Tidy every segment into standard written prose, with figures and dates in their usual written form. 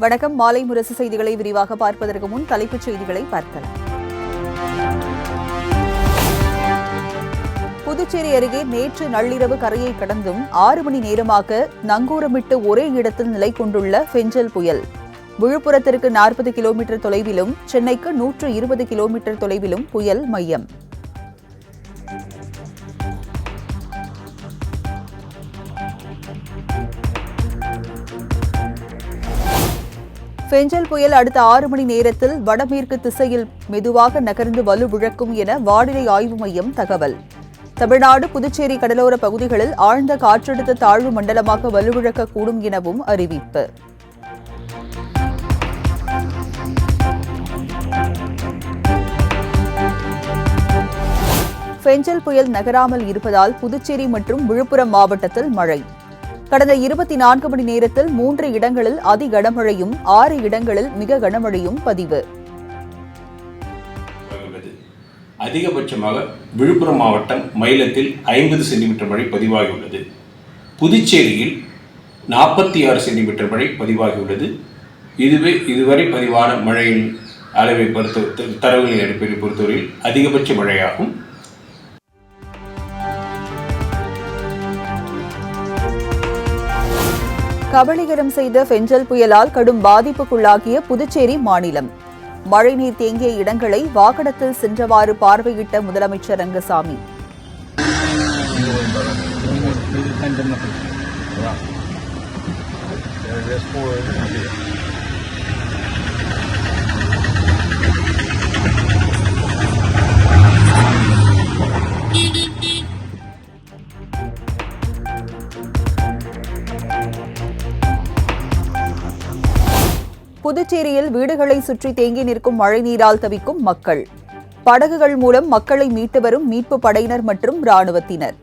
வணக்கம். மாலை முரசு செய்திகளை விரிவாக பார்ப்பதற்கு முன் தலைப்புச் செய்திகளை பார்க்கலாம். புதுச்சேரி அருகே நேற்று நள்ளிரவு கரையை கடந்தும் 6 மணி நேரமாக நங்கூரமிட்டு ஒரே இடத்தில் நிலை கொண்டுள்ள ஃபெஞ்சல் புயல். விழுப்புரத்திற்கு 40 கிலோமீட்டர் தொலைவிலும் சென்னைக்கு 120 கிலோமீட்டர் தொலைவிலும் புயல் மையம். ஃபெஞ்சல் புயல் அடுத்த 6 மணி நேரத்தில் வடமேற்கு திசையில் மெதுவாக நகர்ந்து வலுவிழக்கும் என வானிலை ஆய்வு மையம் தகவல். தமிழ்நாடு, புதுச்சேரி கடலோர பகுதிகளில் ஆழ்ந்த காற்றழுத்த தாழ்வு மண்டலமாக வலுவிழக்கக்கூடும் எனவும் அறிவிப்பு. ஃபெஞ்சல் புயல் நகராமல் இருப்பதால் புதுச்சேரி மற்றும் விழுப்புரம் மாவட்டத்தில் மழை. கடந்த 24 மணி நேரத்தில் 3 இடங்களில் அதி கனமழையும் 6 இடங்களில் மிக கனமழையும் பதிவு. அதிகபட்சமாக விழுப்புரம் மாவட்டம் மயிலத்தில் 50 சென்டிமீட்டர் மழை பதிவாகியுள்ளது. புதுச்சேரியில் 46 சென்டிமீட்டர் மழை பதிவாகியுள்ளது. இதுவரை பதிவான மழையின் அளவை தரவுகளின் அடிப்படையில் பொறுத்தவரையில் அதிகபட்ச மழையாகும். கபளீகரம் செய்த ஃபெஞ்சல் புயலால் கடும் பாதிப்புக்குள்ளாகிய புதுச்சேரி மாநிலம். மழைநீர் தேங்கிய இடங்களை வாகனத்தில் சென்றவாறு பார்வையிட்ட முதலமைச்சர் ரங்கசாமி. புதுச்சேரியில் வீடுகளை சுற்றி தேங்கி நிற்கும் மழைநீரால் தவிக்கும் மக்கள். படகுகள் மூலம் மக்களை மீட்டு வரும் மீட்பு படையினர் மற்றும் ராணுவத்தினர்.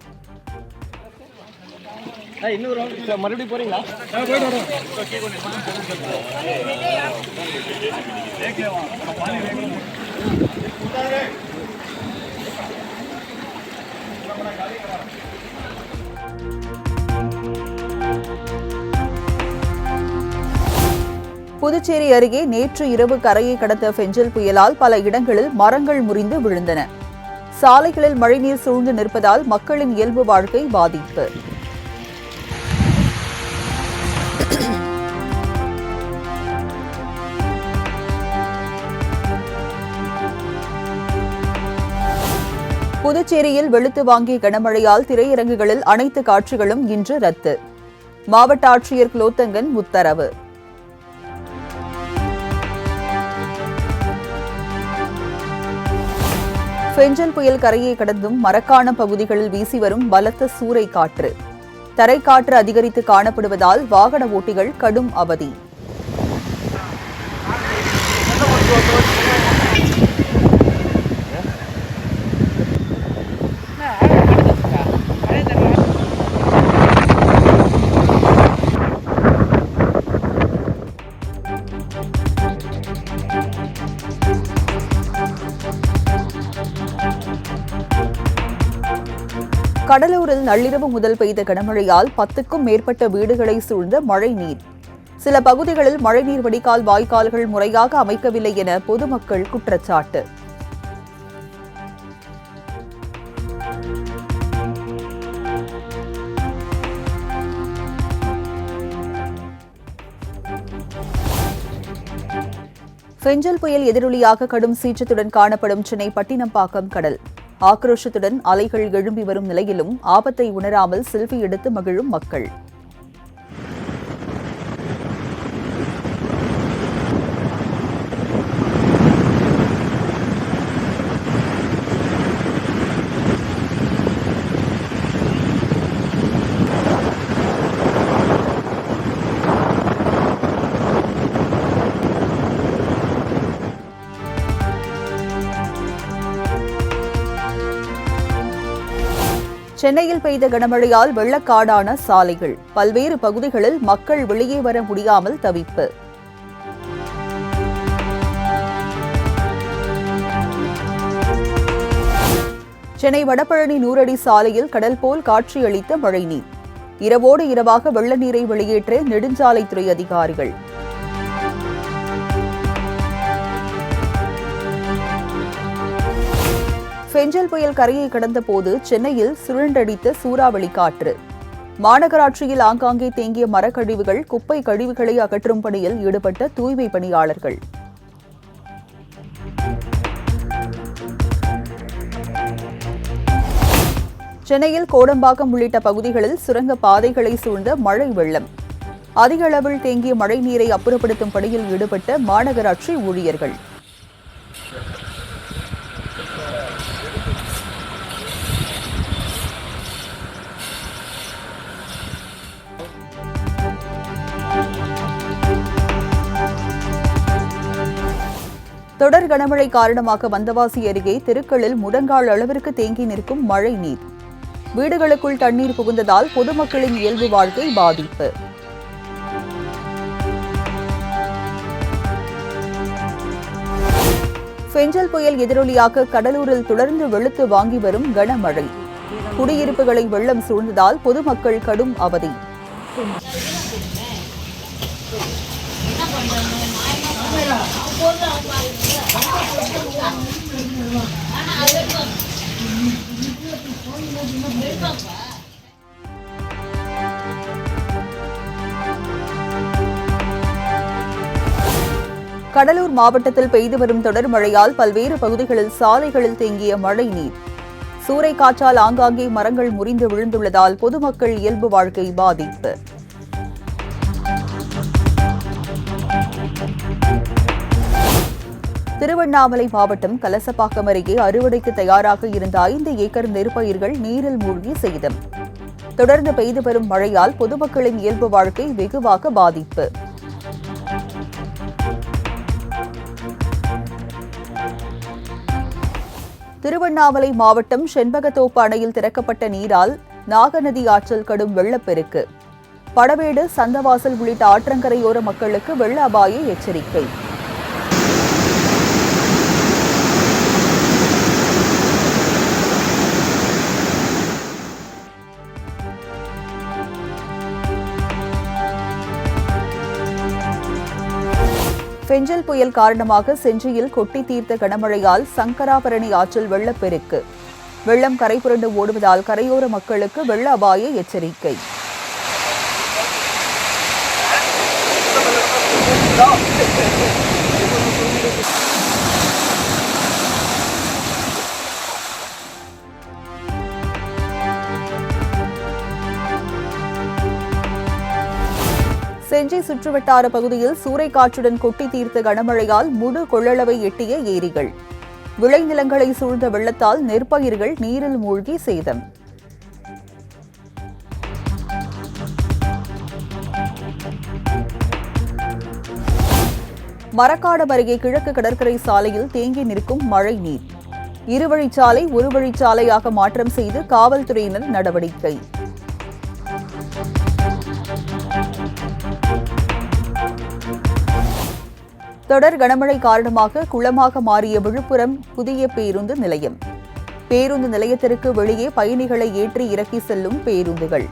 புதுச்சேரி அருகே நேற்று இரவு கரையை கடந்த ஃபெஞ்சல் புயலால் பல இடங்களில் மரங்கள் முறிந்து விழுந்தன. சாலைகளில் மழைநீர் சூழ்ந்து நிற்பதால் மக்களின் இயல்பு வாழ்க்கை பாதிப்பு. புதுச்சேரியில் வெளுத்து வாங்கிய கனமழையால் திரையரங்குகளில் அனைத்து காட்சிகளும் இன்று ரத்து. மாவட்ட ஆட்சியர் குலோத்தங்கன் உத்தரவு. ஃபெஞ்சல் புயல் கரையை கடந்தும் மரக்காணம் பகுதிகளில் வீசி வரும் பலத்த சூறை காற்று. தரைக்காற்று அதிகரித்து காணப்படுவதால் வாகன ஓட்டிகள் கடும் அவதி. கடலூரில் நள்ளிரவு முதல் பெய்த கனமழையால் 10க்கும் மேற்பட்ட வீடுகளை சூழ்ந்த மழை நீர். சில பகுதிகளில் மழைநீர் வடிகால் வாய்க்கால்கள் முறையாக அமைக்கவில்லை என பொதுமக்கள் குற்றச்சாட்டு. ஃபெஞ்சல் புயல் எதிரொலியாக கடும் சீற்றத்துடன் காணப்படும் சென்னை பட்டினப்பாக்கம் கடல். ஆக்ரோஷத்துடன் அலைகள் எழும்பி வரும் நிலையிலும் ஆபத்தை உணராமல் செல்ஃபி எடுத்து மகிழும் மக்கள். சென்னையில் பெய்த கனமழையால் வெள்ளக்காடான சாலைகள். பல்வேறு பகுதிகளில் மக்கள் வெளியே வர முடியாமல் தவிப்பு. சென்னை வடபழனி நூறடி சாலையில் கடல் போல் காட்சியளித்த மழைநீர். இரவோடு இரவாக வெள்ள நீரை வெளியேற்ற நெடுஞ்சாலைத்துறை அதிகாரிகள். ஃபெஞ்சல் புயல் கரையை கடந்தபோது சென்னையில் சுழன்றடித்த சூறாவளி காற்று. மாநகராட்சியில் ஆங்காங்கே தேங்கிய மரக்கழிவுகள், குப்பை கழிவுகளை அகற்றும் பணியில் ஈடுபட்ட தூய்மை பணியாளர்கள். சென்னையில் கோடம்பாக்கம் உள்ளிட்ட பகுதிகளில் சுரங்க பாதைகளை சூழ்ந்த மழை வெள்ளம். அதிக அளவில் தேங்கிய மழை நீரை அப்புறப்படுத்தும் பணியில் ஈடுபட்ட மாநகராட்சி ஊழியர்கள். தொடர் கனமழை காரணமாக வந்தவாசி அருகே தெருக்களில் முழங்கால் அளவிற்கு தேங்கி நிற்கும் மழை நீர். வீடுகளுக்குள் தண்ணீர் புகுந்ததால் பொதுமக்களின் இயல்பு வாழ்க்கை பாதிப்பு. ஃபெஞ்சல் புயல் எதிரொலியாக கடலூரில் தொடர்ந்து வெளுத்து வாங்கி வரும் கனமழை. குடியிருப்புகளை வெள்ளம் சூழ்ந்ததால் பொதுமக்கள் கடும் அவதி. கடலூர் மாவட்டத்தில் பெய்து வரும் தொடர் மழையால் பல்வேறு பகுதிகளில் சாலைகளில் தேங்கிய மழை நீர். சூறைக்காற்றால் ஆங்காங்கே மரங்கள் முறிந்து விழுந்துள்ளதால் பொதுமக்கள் இயல்பு வாழ்க்கை பாதிப்பு. திருவண்ணாமலை மாவட்டம் கலசப்பாக்கம் அருகே அறுவடைக்கு தயாராக இருந்த 5 ஏக்கர் நெற்பயிர்கள் நீரில் மூழ்கி சேதம். தொடர்ந்து பெய்து வரும் மழையால் பொதுமக்களின் இயல்பு வாழ்க்கை வெகுவாக பாதிப்பு. திருவண்ணாமலை மாவட்டம் செண்பகத்தோப்பு அணையில் திறக்கப்பட்ட நீரால் நாகநதி ஆற்றில் கடும் வெள்ளப்பெருக்கு. படவேடு, சந்தவாசல் உள்ளிட்ட ஆற்றங்கரையோர மக்களுக்கு வெள்ள அபாய எச்சரிக்கை. ஃபெஞ்சல் புயல் காரணமாக செஞ்சியில் கொட்டி தீர்த்த கனமழையால் சங்கராபரணி ஆற்றில் வெள்ளப்பெருக்கு. வெள்ளம் கரை புரண்டு ஓடுவதால் கரையோர மக்களுக்கு வெள்ள அபாய எச்சரிக்கை. செஞ்சி சுற்றுவட்டார பகுதியில் சூறைக்காற்றுடன் கொட்டி தீர்த்த கனமழையால் முழு கொள்ளளவை எட்டிய ஏரிகள். விளைநிலங்களை சூழ்ந்த வெள்ளத்தால் நெற்பயிர்கள் நீரில் மூழ்கி சேதம். மரக்காடம் அருகே கிழக்கு கடற்கரை சாலையில் தேங்கி நிற்கும் மழை நீர். இருவழிச்சாலை ஒரு வழிச்சாலையாக மாற்றம் செய்து காவல்துறையினர் நடவடிக்கை. தொடர் கனமழை காரணமாக குளமாக மாறிய விழுப்புரம் புதிய பேருந்து நிலையம். பேருந்து நிலையத்திற்கு வெளியே பயணிகளை ஏற்றி இறக்கி செல்லும் பேருந்துகள்.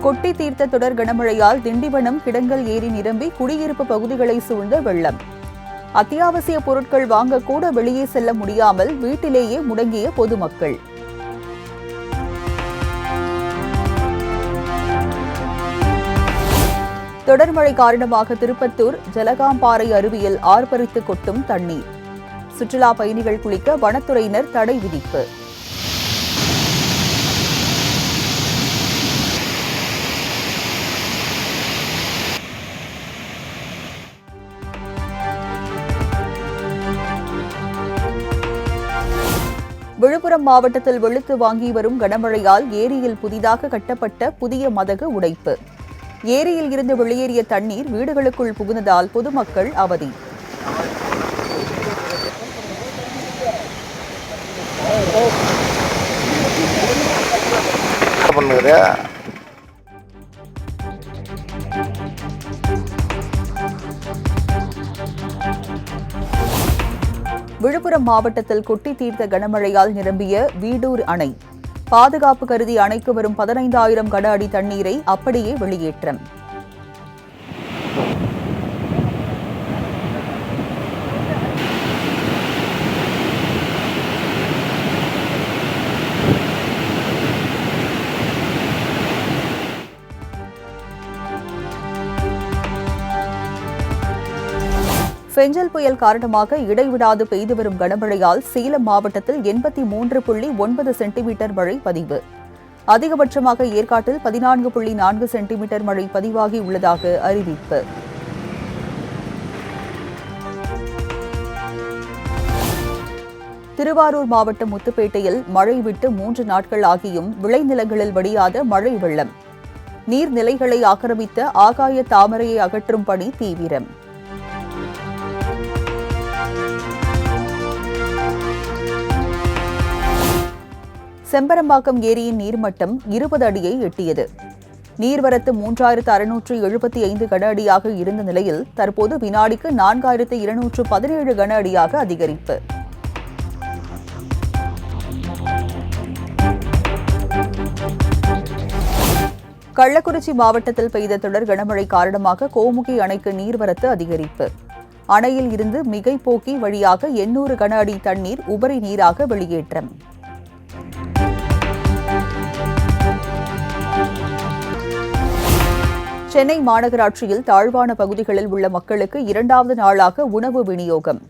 கொட்டி தீர்த்த தொடர் கனமழையால் திண்டிவனம் கிடங்கல் ஏரி நிரம்பி குடியிருப்பு பகுதிகளை சூழ்ந்த வெள்ளம். அத்தியாவசிய பொருட்கள் வாங்க கூட வெளியே செல்ல முடியாமல் வீட்டிலேயே முடங்கிய பொதுமக்கள். தொடர் மழை காரணமாக திருப்பத்தூர் ஜலகாம்பாறை அருவியில் ஆர்ப்பரித்து கொட்டும் தண்ணீர். சுற்றுலா பயணிகள் குளிக்க வனத்துறையினர் தடை விதிப்பு. விழுப்புரம் மாவட்டத்தில் வெளுத்து வாங்கி வரும் கனமழையால் ஏரியில் புதிதாக கட்டப்பட்ட புதிய மதகு உடைப்பு. ஏரியில் இருந்து வெளியேறிய தண்ணீர் வீடுகளுக்குள் புகுந்ததால் பொதுமக்கள் அவதி. விழுப்புரம் மாவட்டத்தில் கொட்டி தீர்த்த கனமழையால் நிரம்பிய வீடூர் அணை. பாதுகாப்பு கருதி அணைக்கு வரும் 15,000 கன அடி தண்ணீரை அப்படியே வெளியேற்றம். பெஞ்சல் புயல் காரணமாக இடைவிடாது பெய்து வரும் கனமழையால் சேலம் மாவட்டத்தில் 83.9 சென்டிமீட்டர் மழை பதிவு. அதிகபட்சமாக ஏற்காட்டில் 14.4 சென்டிமீட்டர் மழை பதிவாகி உள்ளதாக அறிவிப்பு. திருவாரூர் மாவட்டம் முத்துப்பேட்டையில் மழை விட்டு 3 நாட்கள் ஆகியும் விளைநிலங்களில் வடியாத மழை வெள்ளம். நீர்நிலைகளை ஆக்கிரமித்த ஆகாய தாமரையை அகற்றும் பணி தீவிரம். செம்பரம்பாக்கம் ஏரியின் நீர்மட்டம் 20 அடியை எட்டியது. நீர்வரத்து 3675 கன அடியாக இருந்த நிலையில் தற்போது வினாடிக்கு 4217 கன அடியாக அதிகரிப்பு. கள்ளக்குறிச்சி மாவட்டத்தில் பெய்த தொடர் கனமழை காரணமாக கோமுகி அணைக்கு நீர்வரத்து அதிகரிப்பு. அணையில் இருந்து மிகைப்போக்கி வழியாக 800 கன அடி தண்ணீர் உபரி நீராக வெளியேற்றம். சென்னை மாநகராட்சியில் தாழ்வான பகுதிகளில் உள்ள மக்களுக்கு 2வது நாளாக உணவு விநியோகம்.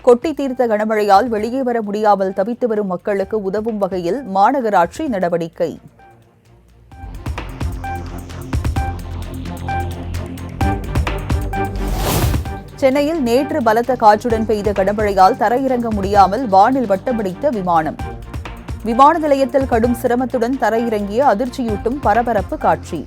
கொட்டி தீர்த்த கனமழையால் வெளியே வர முடியாமல் தவித்து வரும் மக்களுக்கு உதவும் வகையில் மாநகராட்சி நடவடிக்கை. சென்னையில் நேற்று பலத்த காற்றுடன் பெய்த கனமழையால் தரையிறங்க முடியாமல் வானில் வட்டமடித்த விமானம். விமான நிலையத்தில் கடும் சிரமத்துடன் தரையிறங்கிய அதிர்ச்சியூட்டும் பரபரப்பு காட்சி.